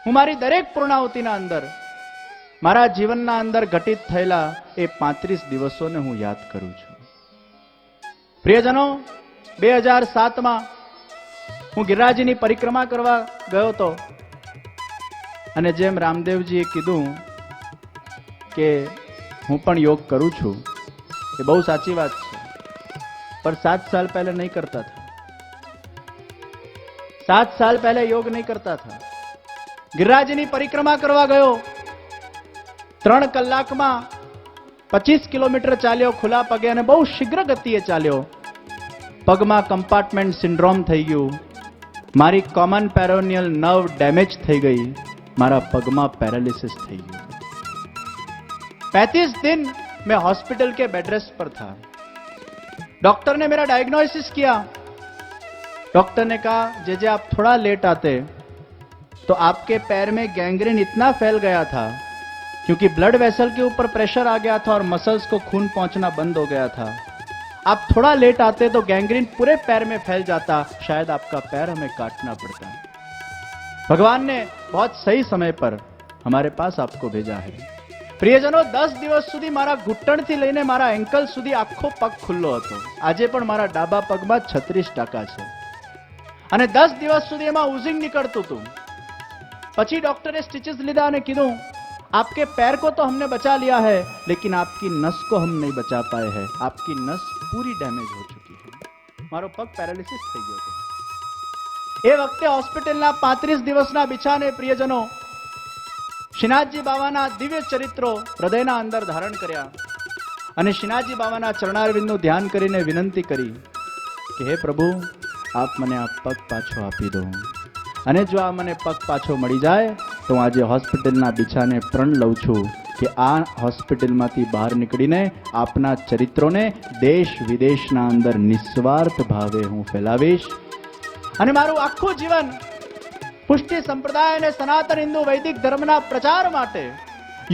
હું મારી દરેક પૂર્ણાહુતિના અંદર મારા જીવનના અંદર ઘટિત થયેલા એ 35 દિવસોને હું યાદ કરું છું. પ્રિયજનો, 2007માં હું ગિરિરાજની પરિક્રમા કરવા ગયો હતો અને જેમ રામદેવજીએ કીધું કે હું પણ યોગ કરું છું, એ બહુ સાચી વાત છે, पर 7 साल पहले नहीं करता था. 7 साल पहले योग नहीं करता था. गिरिराजनी परिक्रमा करवा गयो, 3 કલાકમાં 25 કિલોમીટર ચાલ્યો ખુલ્લા પગે અને બહુ શીઘ્ર ગતિએ ચાલ્યો. પગમાં કમ્પાર્ટમેન્ટ સિન્ડ્રોમ થઈ ગયું, મારી કોમન પેરોનિયલ નર્વ ડેમેજ થઈ ગઈ, મારા પગમાં પેરાલિસિસ થઈ ગયું. 35 दिन मैं हॉस्पिटल के बेड रेस्ट पर था. डॉक्टर ने मेरा डायग्नोसिस किया. डॉक्टर ने कहा जे आप थोड़ा लेट आते तो आपके पैर में गैंग्रीन इतना फैल गया था क्योंकि ब्लड वेसल के ऊपर प्रेशर आ गया था और मसल्स को खून पहुंचना बंद हो गया था. आप थोड़ा लेट आते तो गैंग्रीन पूरे पैर में फैल जाता, शायद आपका पैर हमें काटना पड़ता. भगवान ने बहुत सही समय पर हमारे पास आपको भेजा है. પ્રિયજનો, 10 દિવસ સુધી મારા ઘૂંટણથી લઈને મારા એન્કલ સુધી આખો પગ ખુલ્લો હતો. આજે પણ મારા ડાબા પગમાં 36% છે અને 10 દિવસ સુધી એમાં ઉઝિંગ નીકળતું હતું. પછી ડોક્ટરે સ્ટિચेस લીધા અને કીધું, आपके पैर को तो हमने बचा लिया है लेकिन आपकी नस को हम नहीं बचा पाए हैं. आपकी नस पूरी डैमेज हो चुकी है. મારો પગ પેરાલિસિસ થઈ ગયો હતો. એ વખતે હોસ્પિટલના 35 દિવસના બિછાને પ્રિયજનો શ્રીનાથજી બાવાના દિવ્ય ચરિત્રો હૃદયના અંદર ધારણ કર્યા અને શ્રીનાથજી બાવાના ચરણારવિંદનું ધ્યાન કરીને વિનંતી કરી કે હે પ્રભુ, આપ મને આ પગ પાછો આપી દો અને જો આ મને પગ પાછો મળી જાય તો હું આજે હોસ્પિટલના બિછાને પ્રણ લઉં છું કે આ હોસ્પિટલમાંથી બહાર નીકળીને આપના ચરિત્રોને દેશ વિદેશના અંદર નિસ્વાર્થ ભાવે હું ફેલાવીશ અને મારું આખું જીવન પુષ્ટિ સંપ્રદાય અને સનાતન હિન્દુ વૈદિક ધર્મના પ્રચાર માટે,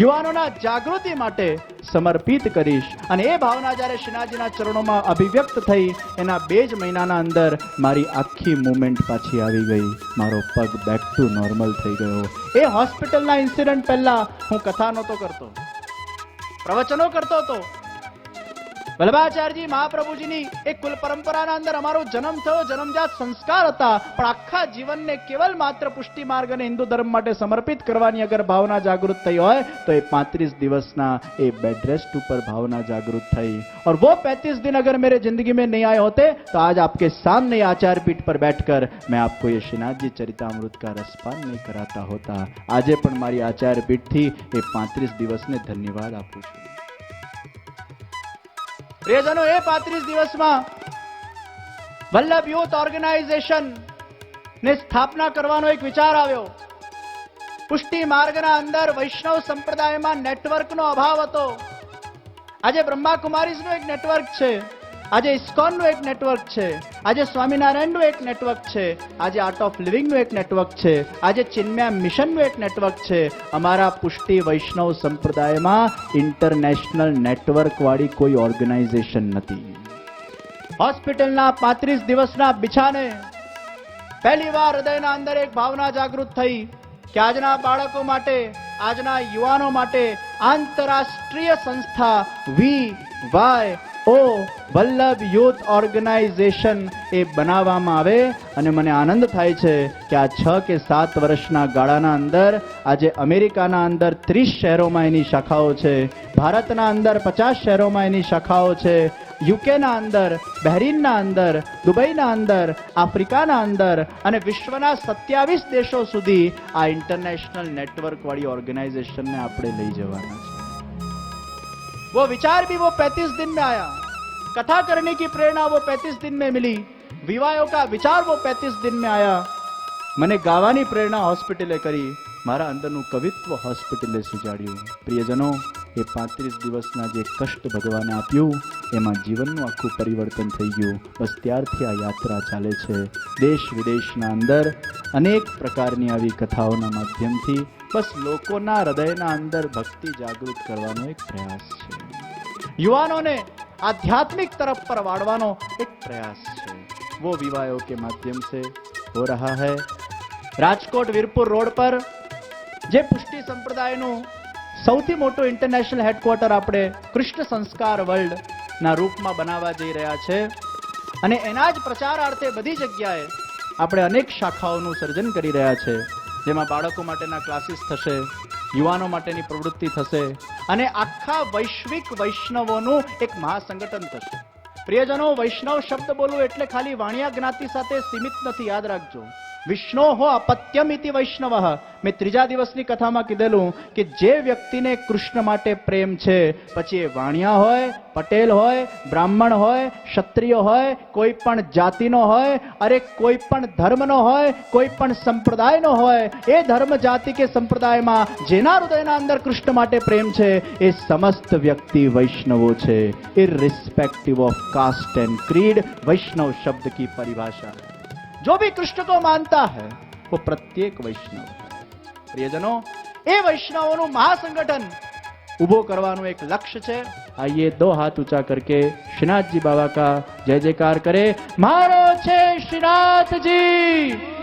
યુવાનોના જાગૃતિ માટે સમર્પિત કરીશ. અને એ ભાવના જ્યારે શ્રીનાથજીના ચરણોમાં અભિવ્યક્ત થઈ એના 2 જ મહિનાના અંદર મારી આખી મૂવમેન્ટ પાછી આવી ગઈ. મારો પગ બેક ટુ નોર્મલ થઈ ગયો. એ હોસ્પિટલના ઇન્સિડન્ટ પહેલા હું કથા નહોતો કરતો, પ્રવચનો કરતો હતો. વલ્લભાચાર્યજી મહાપ્રભુજીની એક કુલ પરંપરાના અંદર અમારો જન્મ થયો, જન્મજાત સંસ્કાર હતા, પણ આખા જીવનને કેવલ માત્ર પુષ્ટિ માર્ગ અને હિન્દુ ધર્મ માટે સમર્પિત કરવાની અગર ભાવના જાગૃત થઈ હોય તો એ 35 દિવસના એ બેડ रेस्ट ऊपर भावना जागृत थी. और वो 35 दिन अगर मेरे जिंदगी में नहीं आए होते तो आज आपके सामने आचार्य पीठ पर बैठकर मैं आपको ये श्रीनाथ जी चरितामृत का रसपान नहीं कराता होता. આજે પણ મારી આચાર્ય પીઠ थी એ 35 दिवस ने धन्यवाद आपू છું. પ્રિયજનો, એ 35 દિવસમાં વલ્લભ યુથ ઓર્ગેનાઇઝેશન ને સ્થાપના કરવાનો એક વિચાર આવ્યો. પુષ્ટિ માર્ગના અંદર વૈષ્ણવ સંપ્રદાયમાં નેટવર્કનો અભાવ હતો. આજે બ્રહ્માકુમારીઝનું એક નેટવર્ક છે, આજે ઇસ્કોનનું એક નેટવર્ક છે, આજે સ્વામિનારાયણનું એક નેટવર્ક છે, આજે આર્ટ ઓફ લિવિંગનું એક નેટવર્ક છે, આજે ચિન્મય મિશનનું એક નેટવર્ક છે. અમારા પુષ્ટિ વૈષ્ણવ સંપ્રદાયમાં ઇન્ટરનેશનલ નેટવર્ક વાળી કોઈ ઓર્ગેનાઇઝેશન નથી. હોસ્પિટલના 35 દિવસના બિછાને પહેલી વાર હૃદયના અંદર એક ભાવના જાગૃત થઈ કે આજના બાળકો માટે, આજના યુવાનો માટે આંતરરાષ્ટ્રીય સંસ્થા VYO વલ્લભ યુથ ઓર્ગેનાઇઝેશન એ બનાવવામાં આવે. અને મને આનંદ થાય છે કે આ 6 કે 7 વર્ષના ગાળાના અંદર આજે અમેરિકાના અંદર 30 શહેરોમાં એની શાખાઓ છે, ભારતના અંદર 50 શહેરોમાં એની શાખાઓ છે, યુકેના અંદર, બહેરીનના અંદર, દુબઈના અંદર, આફ્રિકાના અંદર અને વિશ્વના 27 દેશો સુધી આ ઇન્ટરનેશનલ નેટવર્ક वाली ऑर्गेनाइजेशन ने આપણે લઈ જવાના છે. वो विचार भी वो 35 दिन में आया, कथा करने की प्रेरणा वो 35 दिन में मिली, विवाहों का विचार वो 35 दिन में आया. મને ગાવાની પ્રેરણા હોસ્પિટલે કરી, મારા અંદરનું કવિત્વ હોસ્પિટલે સુજાડ્યું. પ્રિયજનો, એ 35 દિવસના જે કષ્ટ ભગવાને આપ્યું એમાં જીવનનું આખું પરિવર્તન થઈ ગયું. બસ ત્યારથી આ યાત્રા ચાલે છે. દેશ વિદેશના અંદર અનેક પ્રકારની આવી કથાઓના માધ્યમથી બસ લોકોના હૃદયના અંદર ભક્તિ જાગૃત કરવાનો એક પ્રયાસ છે. યુવાનોને आध्यात्मिक तरफ पर वाड़वानो एक प्रयास है, वो विवाहों के माध्यम से हो रहा है. राजकोट वीरपुर रोड पर જે પુષ્ટિ સંપ્રદાયનું સૌથી મોટું ઇન્ટરનેશનલ હેડક્વાર્ટર આપણે કૃષ્ણ સંસ્કાર વર્લ્ડ ના રૂપમાં બનાવવા જઈ રહ્યા છે અને એના જ પ્રચારાર્થે બધી જગ્યાએ આપણે અનેક શાખાઓનું સર્જન કરી રહ્યા છે, જેમાં બાળકો માટેના ક્લાસીસ થશે, યુવાનો માટેની પ્રવૃત્તિ થશે અને આખા વૈશ્વિક વૈષ્ણવોનું એક મહાસંગઠન થશે. પ્રિયજનો, વૈષ્ણવ શબ્દ બોલવું એટલે ખાલી વાણિયા જ્ઞાતિ સાથે સીમિત નથી, યાદ રાખજો. વિષ્ણો હો અપત્યમ ઇતિ વૈષ્ણવ. મેં ત્રીજા દિવસની કથામાં કીધેલું કે જે વ્યક્તિને કૃષ્ણ માટે પ્રેમ છે, પછી એ વાણિયા હોય, પટેલ હોય, બ્રાહ્મણ હોય, ક્ષત્રિય હોય, કોઈ પણ જાતિનો હોય, અરે કોઈ પણ ધર્મનો હોય, કોઈ પણ સંપ્રદાયનો હોય, એ ધર્મ જાતિ કે સંપ્રદાયમાં જેના હૃદયના અંદર કૃષ્ણ માટે પ્રેમ છે એ સમસ્ત વ્યક્તિ વૈષ્ણવો છે. Irrespective of caste and creed, वैष्णव शब्द की परिभाषा है. जो भी कृष्ण को मानता है वो प्रत्येक वैष्णव है. प्रियजनों, ए वैष्णवों महासंगठन उभो करवानो एक लक्ष्य है. आइए दो हाथ ऊंचा करके श्रीनाथ जी बाबा का जय जयकार करे. मारो छे श्रीनाथ जी.